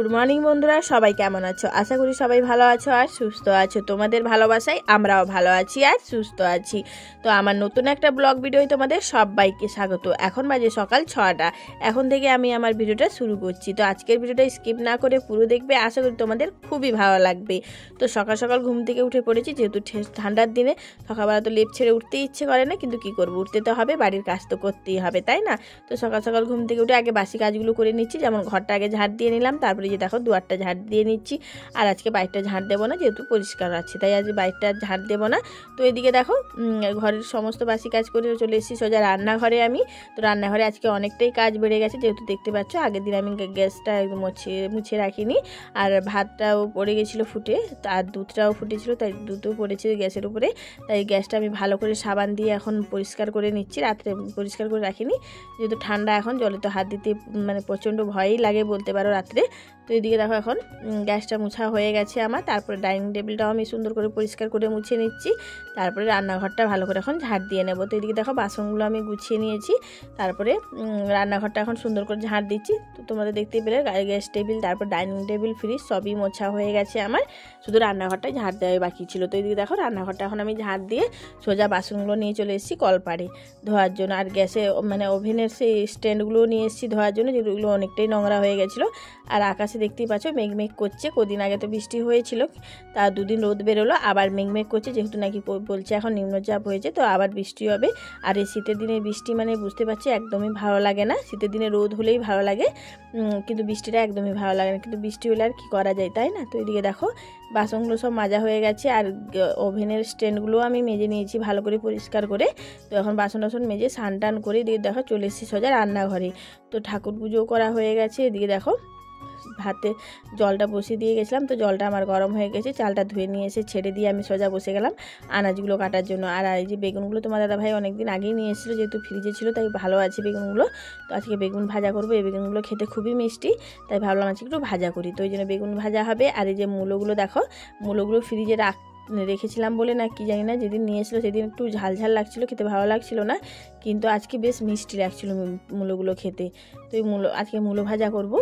Good morning বন্ধুরা, সবাই কেমন আছো? আশা করি সবাই ভালো আছো আর সুস্থ আছো। তোমাদের ভালোবাসায় আমরাও ভালো আছি আর সুস্থ আছি। তো আমার নতুন একটা ব্লগ ভিডিওয় তোমাদের সবাইকে স্বাগত। এখন বাজে সকাল 6টা। এখন থেকে আমি আমার ভিডিওটা শুরু করছি। তো আজকের ভিডিওটা স্কিপ না করে পুরো দেখবে, আশা করি তোমাদের খুবই ভালো লাগবে। তো সকাল সকাল ঘুম থেকে উঠে পড়েছি, যেহেতু ঠান্ডার দিনে সকালবেলা তো লেপ ছেড়ে উঠতে ইচ্ছে করে না, কিন্তু কি করবো, উঠতে তো হবে, বাড়ির কাজ তো করতেই হবে, তাই না? তো সকাল সকাল ঘুম থেকে উঠে আগে বাসি কাজগুলো করে নিচ্ছি, যেমন ঘরটা আগে ঝাড় দিয়ে নিলাম, তারপরে যে দেখো দুয়ারটা ঝাড় দিয়ে নিচ্ছি। আর আজকে বাইরটা ঝাড় দেবো না, যেহেতু পরিষ্কার আছে, তাই আজ বাইরটা ঝাড় দেবো না। তো এদিকে দেখো ঘরের সমস্ত বাসি কাজ করে চলে এসেছি সোজা রান্নাঘরে আমি। তো রান্নাঘরে আজকে অনেকটাই কাজ বেড়ে গেছে, যেহেতু দেখতে পাচ্ছ আগের দিন আমি গ্যাসটা একদম মুছে রাখিনি, আর ভাতটাও পড়ে গেছিলো ফুটে, আর দুধটাও ফুটেছিল, তাই দুধও পড়েছে গ্যাসের উপরে। তাই গ্যাসটা আমি ভালো করে সাবান দিয়ে এখন পরিষ্কার করে নিচ্ছি, রাত্রে পরিষ্কার করে রাখিনি, যেহেতু ঠান্ডা এখন জলে তো হাত দিতে মানে প্রচণ্ড ভয়ই লাগে বলতে পারো রাত্রে। তো এদিকে দেখো এখন গ্যাসটা মুছা হয়ে গেছে আমার। তারপরে ডাইনিং টেবিলটাও আমি সুন্দর করে পরিষ্কার করে মুছে নিচ্ছি, তারপরে রান্নাঘরটা ভালো করে এখন ঝাড় দিয়ে নেবো। তো এদিকে দেখো বাসনগুলো আমি গুছিয়ে নিয়েছি, তারপরে রান্নাঘরটা এখন সুন্দর করে ঝাড় দিচ্ছি। তো তোমাদের দেখতেই পেলে গ্যাস টেবিল, তারপর ডাইনিং টেবিল, ফ্রিজ সবই মোছা হয়ে গেছে আমার, শুধু রান্নাঘরটাই ঝাড় দেওয়া বাকি ছিল। তো এদিকে দেখো রান্নাঘরটা এখন আমি ঝাড় দিয়ে সোজা বাসনগুলো নিয়ে চলে এসেছি কলপাড়ে ধোয়ার জন্য, আর গ্যাসে মানে ওভেনের সেই স্ট্যান্ডগুলো নিয়ে এসেছি ধোয়ার জন্য, যেগুলো অনেকটাই নোংরা হয়ে গেছিলো। আর আকাশে দেখতেই পাচ্ছ মেঘমেঘ করছে, কদিন আগে তো বৃষ্টি হয়েছিল, তা দুদিন রোদ বেরোলো, আবার মেঘমেঘ করছে, যেহেতু নাকি বলছে এখন নিম্নচাপ হয়েছে, তো আবার বৃষ্টি হবে। আর এই শীতের দিনে বৃষ্টি মানে বুঝতে পারছি একদমই ভালো লাগে না। শীতের দিনে রোদ হলেই ভালো লাগে, কিন্তু বৃষ্টিটা একদমই ভালো লাগে না, কিন্তু বৃষ্টি হলে আর কী করা যায়, তাই না? তো এদিকে দেখো বাসনগুলো সব মাজা হয়ে গেছে, আর ওভেনের স্ট্যান্ডগুলো আমি মেজে নিয়েছি ভালো করে পরিষ্কার করে। তো এখন বাসন টাসন মেজে স্নান টান করে দিয়ে দেখো চলে এসেছি সোজা রান্নাঘরে। তো ঠাকুর পুজো করা হয়ে গেছে। এদিকে দেখো ভাতে জলটা বসিয়ে দিয়ে গেছিলাম, তো জলটা আমার গরম হয়ে গেছে, চালটা ধুয়ে নিয়ে এসে ছেড়ে দিয়ে আমি সোজা বসে গেলাম আনাজগুলো কাটার জন্য। আর এই যে বেগুনগুলো তোমার দাদাভাই অনেকদিন আগেই নিয়ে এসেছিলো, যেহেতু ফ্রিজে ছিল, তাই ভালো আছে বেগুনগুলো। তো আজকে বেগুন ভাজা করবো, এই বেগুনগুলো খেতে খুবই মিষ্টি, তাই ভাবলাম আজকে একটু ভাজা করি। তো ওই জন্য বেগুন ভাজা হবে। আর এই যে মূলোগুলো দেখো, মূলোগুলো ফ্রিজে রেখেছিলাম বলে না কি জানি না, যেদিন নিয়ে এসেছিলো সেদিন একটু ঝাল ঝাল লাগছিলো, খেতে ভালো লাগছিল না, কিন্তু আজকে বেশ মিষ্টি লাগছিলো মূলোগুলো খেতে। তো এই আজকে মূলো ভাজা করবো,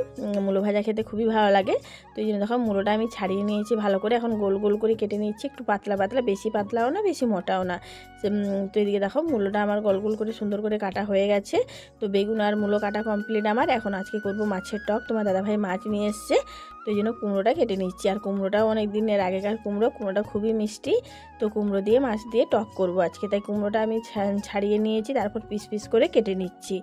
মূলো ভাজা খেতে খুবই ভালো লাগে। তো এই জন্য দেখো মূলোটা আমি ছাড়িয়ে নিয়েছি ভালো করে, এখন গোল গোল করে কেটে নিচ্ছি, একটু পাতলা পাতলা, বেশি পাতলাও না বেশি মোটাও না। তো এদিকে দেখো মূলোটা আমার গোল গোল করে সুন্দর করে কাটা হয়ে গেছে। তো বেগুন আর মূলো কাটা কমপ্লিট আমার। এখন আজকে করব মাছের টক, তোমার দাদাভাই মাছ নিয়ে এসছে, তো এই জন্য কুমড়োটা কেটে নিচ্ছি। আর কুমড়োটাও অনেক দিনের আগেকার কুমড়োটা খুবই মিষ্টি, তো কুমড়ো দিয়ে মাছ দিয়ে টক করব আজকে, তাই কুমড়োটা আমি ছাড়িয়ে নিয়েছি, তারপর পিস পিস করে কেটে নিচ্ছি।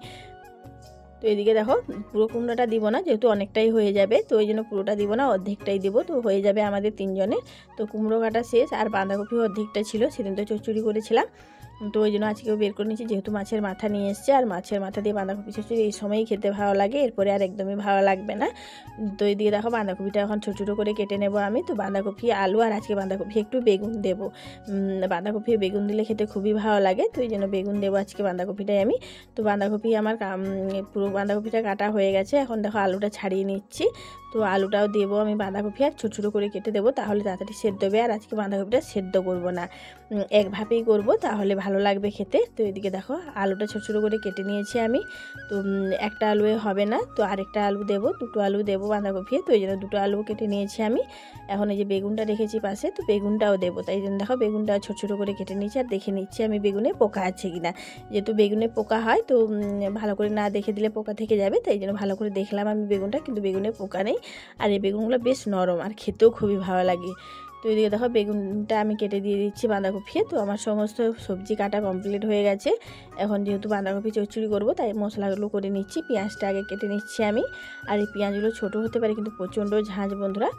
তো এদিকে দেখো পুরো কুমড়োটা দিব না, যেহেতু অনেকটাই হয়ে যাবে, তো ওই জন্য পুরোটা দিব না, অর্ধেকটাই দেবো, তো হয়ে যাবে আমাদের তিনজনের। তো কুমড়ো কাটা শেষ, আর বাঁধাকপি অর্ধেকটা ছিল, সেদিন তো চচ্চড়ি করেছিলাম, তো ওই জন্য আজকেও বের করে নিচ্ছি, যেহেতু মাছের মাথা নিয়ে এসছে, আর মাছের মাথা দিয়ে বাঁধাকপি চচ্চড়ি এই সময়ই খেতে ভালো লাগে, এরপরে আর একদমই ভালো লাগবে না। তো এদিকে দেখো বাঁধাকপিটা এখন ছোটো ছোটো করে কেটে নেবো আমি। তো বাঁধাকপি আলু, আর আজকে বাঁধাকপি একটু বেগুন দেবো, বাঁধাকপি বেগুন দিলে খেতে খুবই ভালো লাগে, তো এই জন্য বেগুন দেবো আজকে বাঁধাকপিটাই আমি। তো বাঁধাকপি আমার পুরো বাঁধাকপিটা কাটা হয়ে গেছে, এখন দেখো আলুটা ছাড়িয়ে নিচ্ছি। তো আলুটাও দেবো আমি বাঁধাকপি, আর ছোটো ছোটো করে কেটে দেবো, তাহলে তাড়াতাড়ি সেদ্ধ হবে। আর আজকে বাঁধাকপিটা সেদ্ধ করব না, এক ভাবেই করব, তাহলে ভালো লাগবে খেতে। তো এদিকে দেখো আলুটা ছোটো ছোটো করে কেটে নিয়েছি আমি। তো একটা আলুয়ে হবে না, তো আরেকটা আলু দেবো, দুটো আলু দেবো বাঁধাকপি, তো এই জন্য দুটো আলু কেটে নিয়েছি আমি। এখন এই যে বেগুনটা রেখেছি পাশে, তো বেগুনটাও দেবো, তাই জন্য দেখো বেগুনটা ছোটো ছোটো করে কেটে নিয়েছি। আর দেখে নিচ্ছি আমি বেগুনে পোকা আছে কিনা, যেহেতু বেগুনে পোকা হয়, তো ভালো করে না দেখে দিলে পোকা থেকে যাবে, তাই জন্য ভালো করে দেখলাম আমি বেগুনটা, কিন্তু বেগুনে পোকা নেই। আর এই বেগুনগুলো বেশ নরম, আর খেতেও খুবই ভালো লাগে। তো এদিকে দেখো বেগুনটা আমি কেটে দিয়ে দিচ্ছি বাঁধাকপি। তো আমার সমস্ত সবজি কাটা কমপ্লিট হয়ে গেছে। এখন যেহেতু বাঁধাকপি চচ্চড়ি করবো, তাই মশলাগুলো করে নিচ্ছি। পেঁয়াজটা আগে কেটে নিচ্ছি আমি, আর এই পেঁয়াজগুলো ছোটো হতে পারে, কিন্তু প্রচণ্ড ঝাঁঝ বন্ধুরা।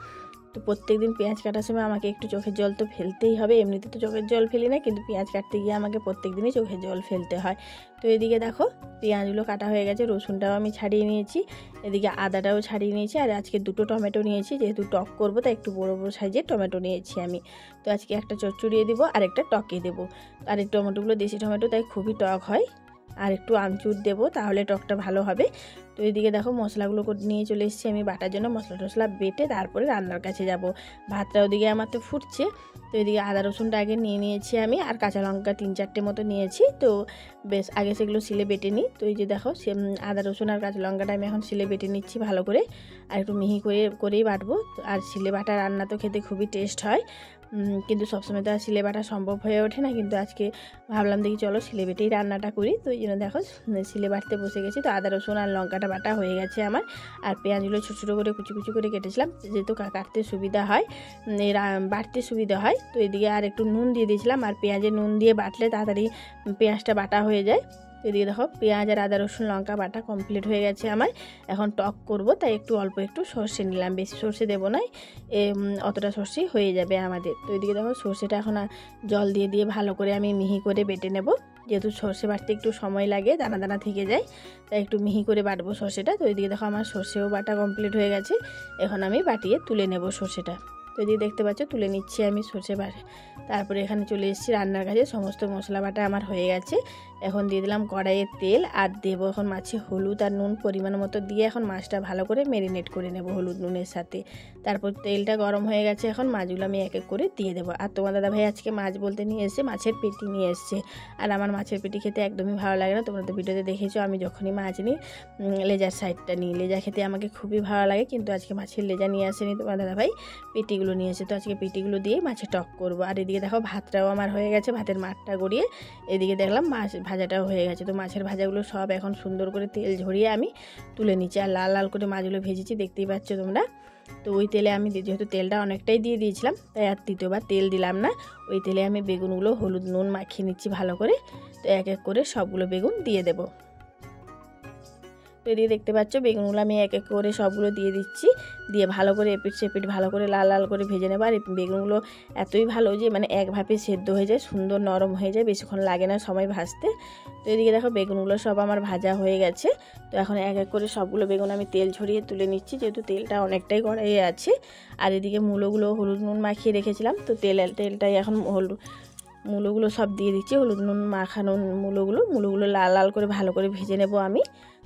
তো প্রত্যেকদিন পেঁয়াজ কাটার সময় আমাকে একটু চোখের জল তো ফেলতেই হবে, এমনিতে তো চোখের জল ফেলি না, কিন্তু পেঁয়াজ কাটতে গিয়ে আমাকে প্রত্যেক দিনই চোখের জল ফেলতে হয়। তো এদিকে দেখো পেঁয়াজগুলো কাটা হয়ে গেছে, রসুনটাও আমি ছাড়িয়ে নিয়েছি, এদিকে আদাটাও ছাড়িয়ে নিয়েছি। আর আজকে দুটো টমেটো নিয়েছি, যেহেতু টক করবো, তাই একটু বড়ো বড়ো সাইজের টমেটো নিয়েছি আমি। তো আজকে একটা চচ্চড়িয়ে দেবো আর একটা টকে দেবো। আর এই টমেটোগুলো দেশি টমেটো, তাই খুবই টক হয়। আর একটু আমচুর দেবো, তাহলে টকটা ভালো হবে। তো এদিকে দেখো মশলাগুলো নিয়ে চলে এসেছি আমি বাটার জন্য। মশলা টশলা বেটে তারপরে রান্নার কাছে যাব। ভাতটা ওদিকে আমার তো ফুটছে। তো এদিকে আদা রসুনটা আগে নিয়ে নিয়েছি আমি, আর কাঁচা লঙ্কা 3-4টে মতো নিয়েছি। তো বেশ আগে সেগুলো শিলে বেটে নিই। তো এই যে দেখো আদা রসুন আর কাঁচা লঙ্কাটা আমি এখন শিলে বেটে নিচ্ছি ভালো করে, আর একটু মিহি করেই বাটবো। আর শিলে বাটা রান্না তো খেতে খুবই টেস্ট হয়, কিন্তু সবসময় তো আর শিলে বাটা সম্ভব হয়ে ওঠে না। কিন্তু আজকে ভাবলাম দেখি চলো শিলে বেটেই রান্নাটা করি। তো এই জন্য দেখো শিলে বাটতে বসে গেছি। তো আদা রসুন আর লঙ্কাটা বাটা হয়ে গেছে আমার, আর পেঁয়াজগুলো ছোটো ছোটো করে কুচি কুচি করে কেটেছিলাম, যেহেতু কাটতে সুবিধা হয়, বাটতে সুবিধা হয়। তো এদিকে আর একটু নুন দিয়ে দিয়েছিলাম, আর পেঁয়াজে নুন দিয়ে বাটলে তাড়াতাড়ি পেঁয়াজটা বাটা হয়ে যায়। এদিকে দেখো পেঁয়াজ আর আদা রসুন লঙ্কা বাটা কমপ্লিট হয়ে গেছে আমার। এখন টক করব, তাই অল্প একটু সর্ষে নিলাম, বেশি সর্ষে দেবো না, অতটা সর্ষেই হয়ে যাবে আমাদের। তো এদিকে দেখো সর্ষেটা এখন জল দিয়ে ভালো করে আমি মিহি করে বেটে নেব, যেহেতু সর্ষে বাটতে একটু সময় লাগে, দানা দানা থেকে যায়, তাই একটু মিহি করে বাটবো সর্ষেটা। তো এদিকে দেখো আমার সর্ষেও বাটা কমপ্লিট হয়ে গেছে। এখন আমি বাটিয়ে তুলে নেব সর্ষেটা। তো এদিকে দেখতে পাচ্ছ তুলে নিচ্ছি আমি সর্ষে বাটা। তারপরে এখানে চলে এসেছি রান্নার কাছে। সমস্ত মশলা বাটা আমার হয়ে গেছে। এখন দিয়ে দিলাম কড়াইয়ে তেল, আর দেবো এখন মাছে হলুদ আর নুন পরিমাণ মতো দিয়ে এখন মাছটা ভালো করে ম্যারিনেট করে নেব হলুদ নুনের সাথে। তারপর তেলটা গরম হয়ে গেছে, এখন মাছগুলো আমি এক এক করে দিয়ে দেবো। আর তোমার দাদাভাই আজকে মাছ বলতে নিয়ে এসেছে মাছের পেটি নিয়ে এসছে, আর আমার মাছের পেটি খেতে একদমই ভালো লাগে না। তোমরা তো ভিডিওতে দেখেছো আমি যখনই মাছ নিই লেজার সাইডটা নিই, লেজা খেতে আমাকে খুবই ভালো লাগে। কিন্তু আজকে মাছের লেজা নিয়ে আসেনি তোমার দাদাভাই, পেটিগুলো নিয়ে এসে। তো আজকে পেটিগুলো দিয়ে মাছে টক করবো। আর এদিকে দেখো ভাতটাও আমার হয়ে গেছে, ভাতের মাঠটা গড়িয়ে এদিকে দেখলাম মাছ ভাজাটাও হয়ে গেছে। তো মাছের ভাজাগুলো সব এখন সুন্দর করে তেল ঝরিয়ে আমি তুলে নিচ্ছি, আর লাল লাল করে মাছগুলো ভেজেছি, দেখতেই পাচ্ছ তোমরা। তো ওই তেলে আমি যেহেতু তেলটা অনেকটাই দিয়ে দিয়েছিলাম, তাই আর দ্বিতীয়বার তেল দিলাম না। ওই তেলে আমি বেগুনগুলো হলুদ নুন মাখিয়ে নিচ্ছি ভালো করে। তো এক এক করে সবগুলো বেগুন দিয়ে দেবো। তো এদিকে দেখতে পাচ্ছ বেগুনগুলো আমি এক এক করে সবগুলো দিয়ে দিচ্ছি, দিয়ে ভালো করে এপিট সেপিট ভালো করে লাল লাল করে ভেজে নেবো। আর বেগুনগুলো এতই ভালো যে মানে এক ভাপে সেদ্ধ হয়ে যায়, সুন্দর নরম হয়ে যায়, বেশিক্ষণ লাগে না সময় ভাজতে। তো এদিকে দেখো বেগুনগুলো সব আমার ভাজা হয়ে গেছে। তো এখন এক এক করে সবগুলো বেগুন আমি তেল ঝরিয়ে তুলে নিচ্ছি, যেহেতু তেলটা অনেকটাই কড়াইয়ে আছে। আর এদিকে মূলোগুলো হলুদ নুন মাখিয়ে রেখেছিলাম, তো তেলটাই এখন মূলোগুলো সব দিয়ে দিচ্ছি, হলুদ নুন মাখানো মূলোগুলো লাল লাল করে ভালো করে ভেজে নেব আমি।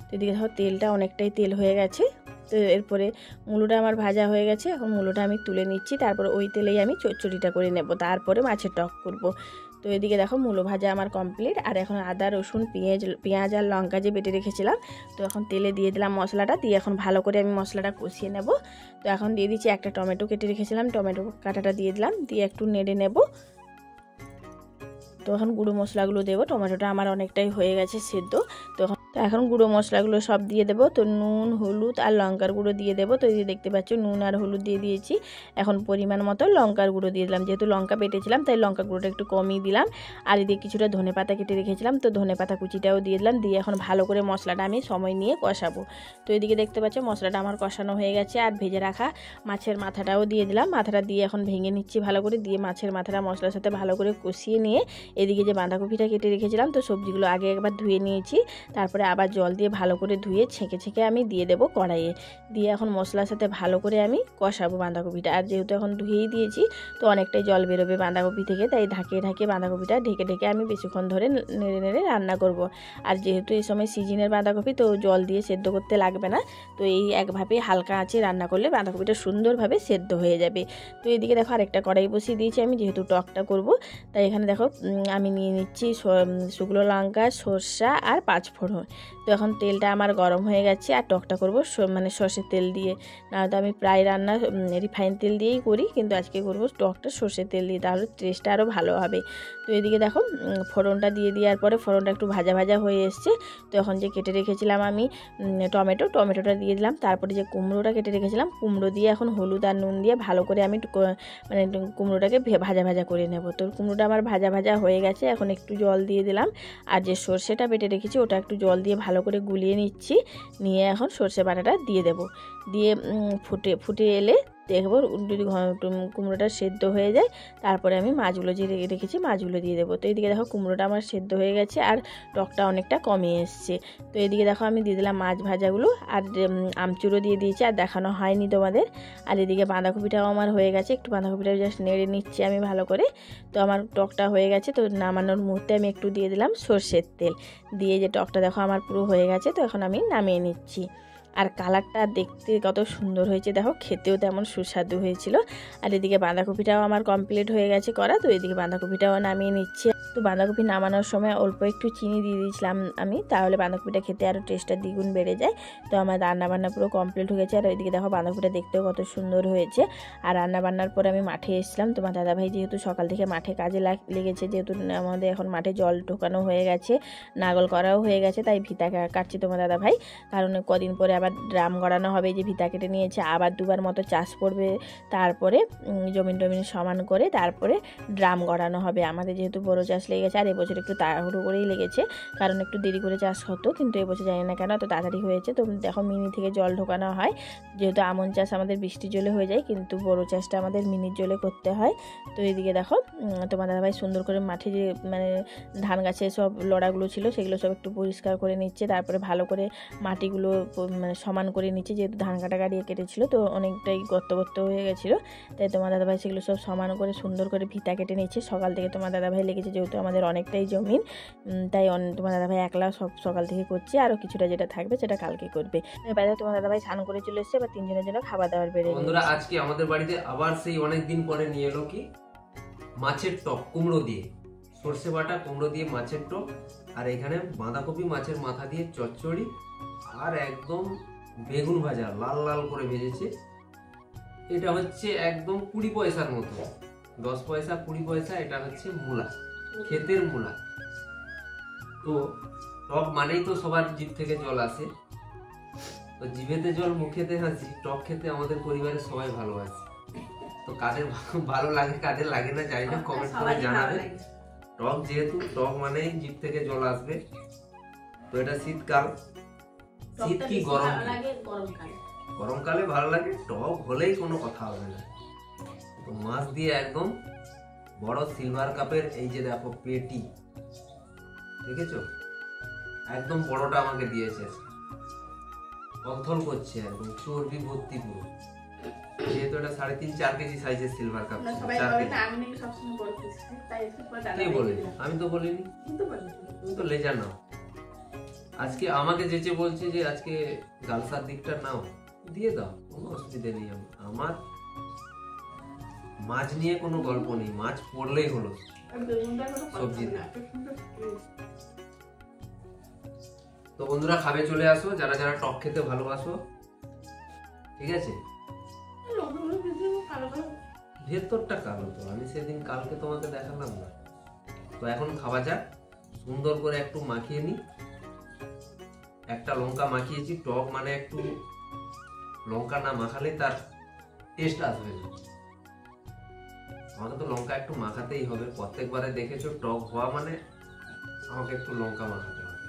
তো এদিকে ধরো তেলটা অনেকটাই তেল হয়ে গেছে। তো এরপরে মূলোটা আমার ভাজা হয়ে গেছে, এখন মূলোটা আমি তুলে নিচ্ছি। তারপরে ওই তেলেই আমি চচ্চড়িটা করে নেব, তারপরে মাছের টক করব। তো এদিকে দেখো মূলো ভাজা আমার কমপ্লিট। আর এখন আদা রসুন পেঁয়াজ আর লঙ্কা যে বেটে রেখেছিলাম, তো এখন তেলে দিয়ে দিলাম মশলাটা, দিয়ে এখন ভালো করে আমি মশলাটা কষিয়ে নেব। তো এখন দিয়ে দিচ্ছি একটা টমেটো কেটে রেখেছিলাম, টমেটো কাটাটা দিয়ে দিলাম, দিয়ে একটু নেড়ে নেব। তো এখন গুঁড়ো মশলাগুলো দেবো, টমেটোটা আমার অনেকটাই হয়ে গেছে সেদ্ধ। তো এখন গুঁড়ো মশলাগুলো সব দিয়ে দেবো। তো নুন হলুদ আর লঙ্কার গুঁড়ো দিয়ে দেবো। তো এই দেখতে পাচ্ছ নুন আর হলুদ দিয়ে দিয়েছি। এখন পরিমাণ মতো লঙ্কার গুঁড়ো দিয়ে দিলাম, যেহেতু লঙ্কা বেটেছিলাম তাই লঙ্কা গুঁড়োটা একটু কমই দিলাম। আর এদিকে কিছুটা ধনেপাতা কেটে রেখেছিলাম, তো ধনেপাতা কুচিটাও দিয়ে দিলাম, দিয়ে এখন ভালো করে মশলাটা আমি সময় নিয়ে কষাবো। তো এদিকে দেখতে পাচ্ছ মশলাটা আমার কষানো হয়ে গেছে। আর ভেজে রাখা মাছের মাথাটাও দিয়ে দিলাম, মাথাটা দিয়ে এখন ভেঙে নিচ্ছি ভালো করে, দিয়ে মাছের মাথাটা মশলার সাথে ভালো করে কষিয়ে নিয়ে এদিকে যে বাঁধাকপিটা কেটে রেখেছিলাম, তো সবজিগুলো আগে একবার ধুয়ে নিয়েছি, তারপরে আবার জল দিয়ে ভালো করে ধুয়ে ছেঁকে আমি দিয়ে দেবো কড়াইয়ে, দিয়ে এখন মশলার সাথে ভালো করে আমি কষাবো বাঁধাকপিটা। আর যেহেতু এখন ধুয়েই দিয়েছি, তো অনেকটাই জল বেরোবে বাঁধাকপি থেকে, তাই ঢাকিয়ে বাঁধাকপিটা ঢেকে আমি বেশিক্ষণ ধরে নেড়ে রান্না করব। আর যেহেতু এই সময় সিজনের বাঁধাকপি, তো জল দিয়ে সেদ্ধ করতে লাগবে না। তো এই একভাবে হালকা আঁচে রান্না করলে বাঁধাকপিটা সুন্দরভাবে সেদ্ধ হয়ে যাবে। তো এদিকে দেখো আরেকটা কড়াই বসিয়ে দিয়েছি আমি, যেহেতু টকটা করব, তাই এখানে দেখো আমি নিয়ে নিচ্ছি শুকনো লঙ্কা, সরষা আর 5 ফোড়ন। তো এখন তেলটা আমার গরম হয়ে গেছে, আর টকটা করব মানে সর্ষের তেল দিয়ে। না তো আমি প্রায় রান্না রিফাইন তেল দিয়েই করি, কিন্তু আজকে করব টকটা সর্ষের তেল দিয়ে, তাহলে টেস্টটা আরও ভালো হবে। তো এদিকে দেখো ফোড়নটা দিয়ে দেওয়ার পরে ফোড়নটা একটু ভাজা হয়ে এসছে। তো এখন যে কেটে রেখেছিলাম আমি টমেটোটা দিয়ে দিলাম, তারপরে যে কুমড়োটা কেটে রেখেছিলাম, কুমড়ো দিয়ে এখন হলুদ আর নুন দিয়ে ভালো করে আমি মানে কুমড়োটাকে ভাজা করে নেব। তো কুমড়োটা আমার ভাজা হয়ে গেছে, এখন একটু জল দিয়ে দিলাম। আর যে সর্ষেটা বেটে রেখেছি ওটা একটু জল দিয়ে ভালো করে গুলিয়ে নিচ্ছি, নিয়ে এখন সর্ষে বাটাটা দিয়ে দেব। দিয়ে ফুটে এলে দেখবো যদি কুমড়োটা সেদ্ধ হয়ে যায় তারপরে আমি মাছগুলো যে রেখেছি মাছগুলো দিয়ে দেবো। তো এইদিকে দেখো কুমড়োটা আমার সেদ্ধ হয়ে গেছে আর টকটা অনেকটা কমে এসছে। তো এদিকে দেখো আমি দিয়ে দিলাম মাছ ভাজাগুলো আর আমচুরও দিয়ে দিয়েছি, আর দেখানো হয়নি তোমাদের। আর এদিকে বাঁধাকপিটাও আমার হয়ে গেছে, একটু বাঁধাকপিটা জাস্ট নেড়ে নিচ্ছি আমি ভালো করে। তো আমার টকটা হয়ে গেছে, তো নামানোর মুহূর্তে আমি একটু দিয়ে দিলাম সর্ষের তেল দিয়ে, যে টকটা দেখো আমার পুরো হয়ে গেছে। তো এখন আমি নামিয়ে নিচ্ছি। আর কালারটা দেখতে কত সুন্দর হয়েছে দেখো, খেতেও তেমন সুস্বাদু হয়েছিল। আর এদিকে বাঁধাকপিটাও আমার কমপ্লিট হয়ে গেছে করা, তো এদিকে বাঁধাকপিটাও নামিয়ে নিচ্ছি। তো বাঁধাকপি নামানোর সময় অল্প একটু চিনি দিয়ে দিয়েছিলাম আমি, তাহলে বাঁধাকপিটা খেতে আরও টেস্টটা দ্বিগুণ বেড়ে যায়। তো আমার রান্নাবান্না পুরো কমপ্লিট হয়ে গেছে। আর ওইদিকে দেখো বাঁধাকপিটা দেখতেও কত সুন্দর হয়েছে। আর রান্নাবান্নার পরে আমি মাঠে এসেছিলাম, তোমার দাদাভাই যেহেতু সকাল থেকে মাঠে কাজে লেগেছে, যেহেতু আমাদের এখন মাঠে জল ঢোকানো হয়ে গেছে, নাগল করাও হয়ে গেছে, তাই ভিতা কাটছে তোমার দাদাভাই। কারণ কদিন পরে আবার ড্রাম গড়ানো হবে, যে ভিতা কেটে নিয়েছে, আবার দুবার মতো চাষ করবে, তারপরে জমিন টমিন সমান করে তারপরে ড্রাম গড়ানো হবে। আমাদের যেহেতু বড় চাষ লেগেছে, আর এবছর একটু তাড়াহুড়ো করেই লেগেছে, কারণ একটু দেরি করে চাষ হতো, কিন্তু এবছর জানি না কেন তো তাড়াতাড়ি হয়েছে। তো দেখো মিনি থেকে জল ঢোকানো হয়, যেহেতু আমন চাষ আমাদের বৃষ্টির জলে হয়ে যায়, কিন্তু বড় চাষটা আমাদের মিনির জলে করতে হয়। তো এদিকে দেখো তোমার দাদাভাই সুন্দর করে মাঠে যে মানে ধান গাছে সব লড়াগুলো ছিল সেগুলো সব একটু পরিষ্কার করে নিচ্ছে, তারপরে ভালো করে মাটিগুলো মানে সমান করে নিচ্ছে, যেহেতু ধান কাটা গাড়িয়ে কেটেছিল তো অনেকটাই গর্ত হয়ে গেছিলো, তাই তোমার দাদাভাই সেগুলো সব সমান করে সুন্দর করে ভিতা কেটে নিচ্ছে। সকাল থেকে তোমার দাদাভাই লেগেছে, যেহেতু আমাদের অনেকটাই জমিন, তাই তোমার দাদাভাই একলা সব সকাল থেকে করছে, আরও কিছুটা যেটা থাকবে সেটা কালকে করবে। এবারে তোমার দাদাভাই স্নান করে চলে এসছে, এবার তিনজনের জন্য খাবার দাবার বেড়ে গেছে। বন্ধুরা আজকে আমাদের বাড়িতে আবার সেই অনেক দিন পরে নিয়ে এলো কি মাছের টক, কুমড়ো দিয়ে সর্ষে বাটা, কুমড়ো দিয়ে মাছের টক, আর এখানে বাঁধাকপি মাছের মাথা দিয়ে চচ্চড়ি, আর একদম বেগুন ভাজা লাল লাল করে ভেজেছে। এটা হচ্ছে একদম 20 পয়সার মতো, 10 পয়সা 20 পয়সা। এটা হচ্ছে মূলা, ক্ষেতের মূলা। তো টক মানেই তো সবার জিভ থেকে জল আসে, তো জিভেতে জল মুখেতে হাসি। টক খেতে আমাদের পরিবারের সবাই ভালোবাসে। তো কাদের ভালো লাগে কাদের লাগে না জানি না, কমেন্ট করে জানাবে। টক যেহেতু টক মানেই জিভ থেকে জল আসবে। তো এটা শীতকাল, শীত কি গরম, গরমকালে ভালো লাগে, টক হলেই কোনো কথা হবে না। তো মাছ দিয়ে একদম বড় সিলভার কাপের এই যে দেখো পেটি, দেখেছো একদম বড়টা আমাকে দিয়েছে, অথল করছে একদম চর্বি ভর্তি পুরো। যেহেতু এটা 3.5-4 কেজি সাইজের সিলভার কাপ। কে বলে? আমি তো বলিনি, তুমি তো লেজার নাও। আজকে আমাকে যেচে বলছে যে আজকে গালসার দিকটা নাও, দিয়ে দাও, কোনো অসুবিধা নেই। আমার মাছ নিয়ে কোনো গল্প নেই, মাছ পড়লেই হলো সবজিতে। তো বন্ধুরা খাবে চলে আসো, যারা যারা টক খেতে ভালোবাসো, ঠিক আছে। ভেতরটা কালো, তো আমি সেদিন কালকে তোমাকে দেখালাম না। তো এখন খাওয়া যাক, সুন্দর করে একটু মাখিয়ে নি। একটা লঙ্কা মাখিয়েছি, টক মানে একটু লঙ্কা না মাখালে তার টেস্ট আসবে না। আমাকে তো লঙ্কা একটু মাখাতেই হবে, প্রত্যেকবারে দেখেছো টক হওয়া মানে আমাকে একটু লঙ্কা মাখাতে হবে।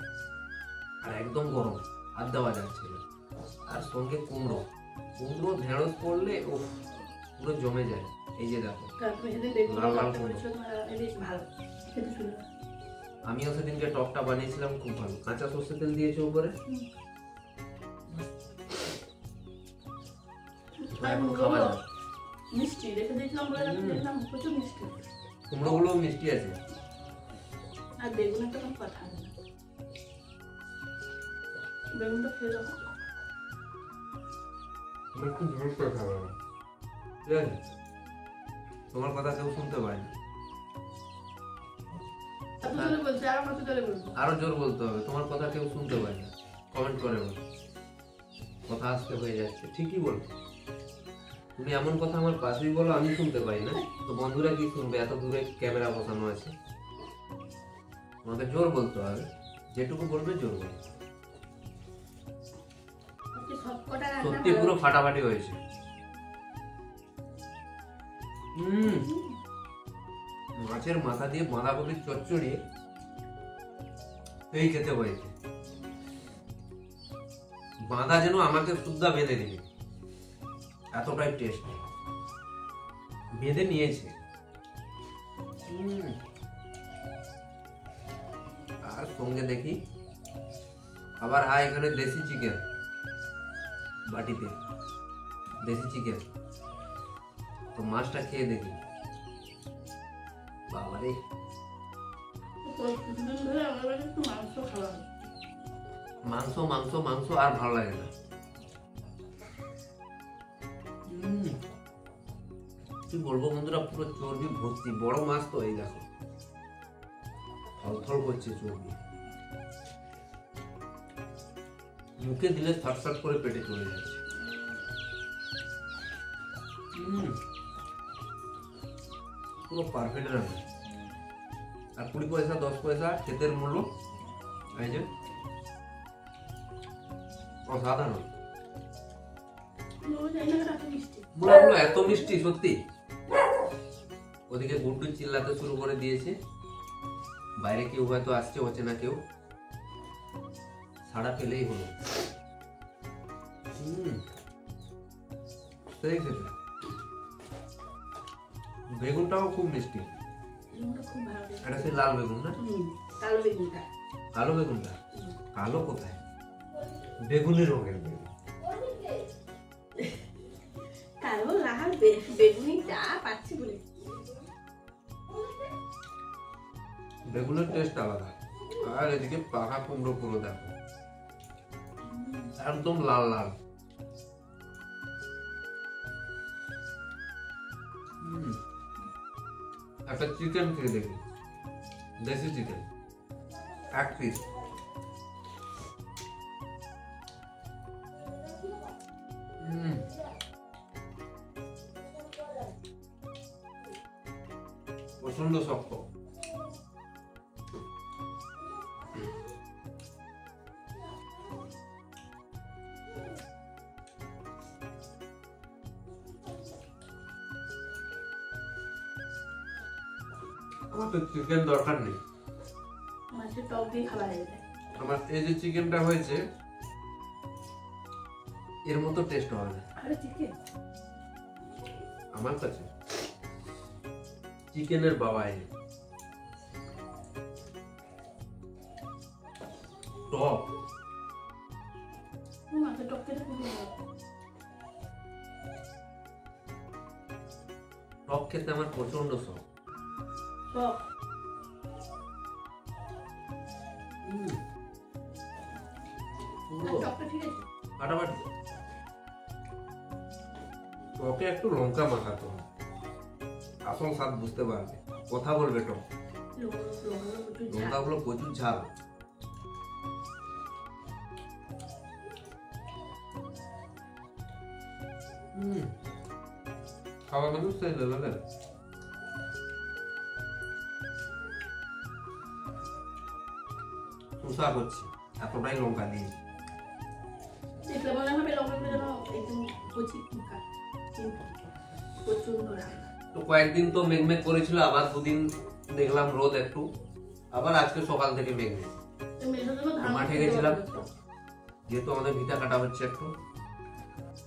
আর একদম গরম, হাত দেওয়া যাচ্ছে না। আর সঙ্গে কুমড়ো, কুমড়ো ঢেঁড়স পড়লে ও পুরো জমে যায়। এই যে দেখো লাল লাল কুমড়ো। আমিও সেদিনকে টকটা বানিয়েছিলাম, খুব ভালো। কাঁচা সর্ষে তেল দিয়েছে উপরে। এখন খাওয়া যাবে। মিষ্টি রেখে দিয়েছিলাম বলে দেখলাম প্রচুর মিষ্টি। কুমড়োগুলো মিষ্টি আছে। আর বেগুন একটা কোনো কথা না, বেগুনটা খেয়ে দাও। একটু জোর করে খাওয়া, ঠিক আছে? তোমার কথা কেউ শুনতে পায় না। আরো জোর বলতে হবে, তোমার কথা কেউ শুনতে পায় না। কমেন্ট করে বলো, কথা আসতে হয়ে যাচ্ছে। ঠিকই বলো, তুমি এমন কথা আমার পাশেই বলো, আমি শুনতে পাই না। তো বন্ধুরা কি শুনবে? এত দূরে ক্যামেরা বসানো আছে, তোমাকে জোর বলতে হবে। যেটুকু বলবে জোর বলবে। সত্যি পুরো ফাটাফাটি হয়েছে। মাছের মাথা দিয়ে বাঁধাকপির চচ্চড়ি এই খেতে হয়েছে। বাঁধা যেন আমাকে সুদ্ধা বেঁধে দিবে, এতটাই টেস্ট। বেঁধে নিয়েছে। আর সঙ্গে দেখি আবার এখানে দেশি চিকেন, বাটিতে দেশি চিকেন। তো মাছটা খেয়ে দেখি। বাবারে, কিছুদিন ধরে আমার বাড়ি একটু মাংস খাওয়া হয়। মাংস মাংস মাংস আর ভালো লাগে না। কি বলবো বন্ধুরা, পুরো চর্বি ভর্তি। বড় মাছ তো, এই দেখো থলথল করছে চর্বি। মুখে দিলে ছটফট করে পেটে চলে যাচ্ছে। পুরো পারফেক্ট রান্না। আর 20 পয়সা 10 পয়সা খেতের মূল্য। এই যে অসাধারণ। মুড়াগুলো এত মিষ্টি সত্যি। ওদিকে গুড্ডু চিল্লাতে শুরু করে দিয়েছে। বাইরে কেউ হয়তো আসছে, অচেনা কেউ, সাড়া পেলেই হলো। বেগুনটাও খুব মিষ্টি। এটা সেই লাল বেগুন না? কালো বেগুনটা। কালো বেগুনটা? কালো কোথায়? বেগুনি রঙের বেগুন। কালো লাল বেগুনি যা পাচ্ছি বলে। বেগুনের টেস্ট আলাদা। আর এদিকে পাকা কুমড়ো পুরো দেখো, একদম লাল লাল। একটা চিকেন খেয়ে দেখি, দেশি চিকেন 1 পিস। প্রচন্ড শক্ত। আমার তো চিকেন দরকার নেই, মাছের টক দিয়ে খাওয়া হয়ে যায়। আমার এই যে চিকেনটা হয়েছে এর মতো টেস্ট হবে না। আরে চিকেন আমার কাছে চিকেনের বাবা। টক মাছের টক খেতে খুব ভালো। টক খেতে আমার প্রচন্ড শখ। টক টকটা ঠিক আছে। ফাটাফাটি। টকে একটু লঙ্কা মাখাতে হবে, আসল স্বাদ বুঝতে পারবে। কথা বলবে টক। লঙ্কাগুলো প্রচুর ঝাল। খাওয়া মানুষ সেই লেভেলের। তুষা করছি এতটাই লঙ্কা দিয়ে। দেখলে মনে হবে লঙ্কাগুলো যেন একদম কচি মুখা, প্রচন্ড রান্না। তো কয়েকদিন তো মেঘমেঘ করেছিল, আবার 2 দিন দেখলাম রোদ একটু, আবার আজকে সকাল থেকে মেঘমেঘ। মাঠে গেছিলাম যেহেতু আমাদের ভিটা কাটা হচ্ছে একটু।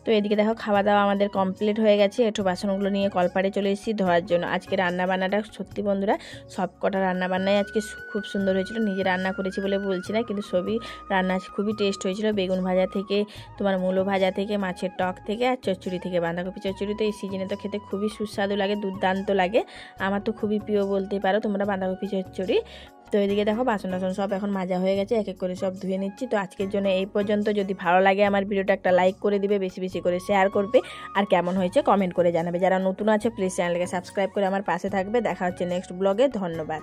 তো এদিকে দেখো খাওয়া দাওয়া আমাদের কমপ্লিট হয়ে গেছে। একটু বাসনগুলো নিয়ে কলপাড়ে চলে এসেছি ধোয়ার জন্য। আজকে রান্নাবান্নাটা সত্যি বন্ধুরা সব কটা রান্নাবান্নাই আজকে খুব সুন্দর হয়েছিল। নিজে রান্না করেছি বলে বলছি না, কিন্তু সবই রান্না খুবই টেস্ট হয়েছিল। বেগুন ভাজা থেকে, তোমার মূলো ভাজা থেকে, মাছের টক থেকে, আর চচ্চড়ি থেকে। বাঁধাকপি চচ্চড়ি তো এই সিজনে তো খেতে খুবই সুস্বাদু লাগে, দুর্দান্ত লাগে। আমার তো খুবই প্রিয় বলতে পারো তোমরা বাঁধাকপি চচ্চড়ি। তো এদিকে দেখো বাসন টাসন সব এখন মাজা হয়ে গেছে, এক এক করে সব ধুয়ে নিচ্ছি। তো আজকের জন্য এই পর্যন্ত। যদি ভালো লাগে আমার ভিডিওটা একটা লাইক করে দিবে, বেশি বেশি করে শেয়ার করবে, আর কেমন হয়েছে কমেন্ট করে জানাবে। যারা নতুন আছে প্লিজ চ্যানেলকে সাবস্ক্রাইব করে আমার পাশে থাকবে। দেখা হচ্ছে নেক্সট ব্লগে। ধন্যবাদ।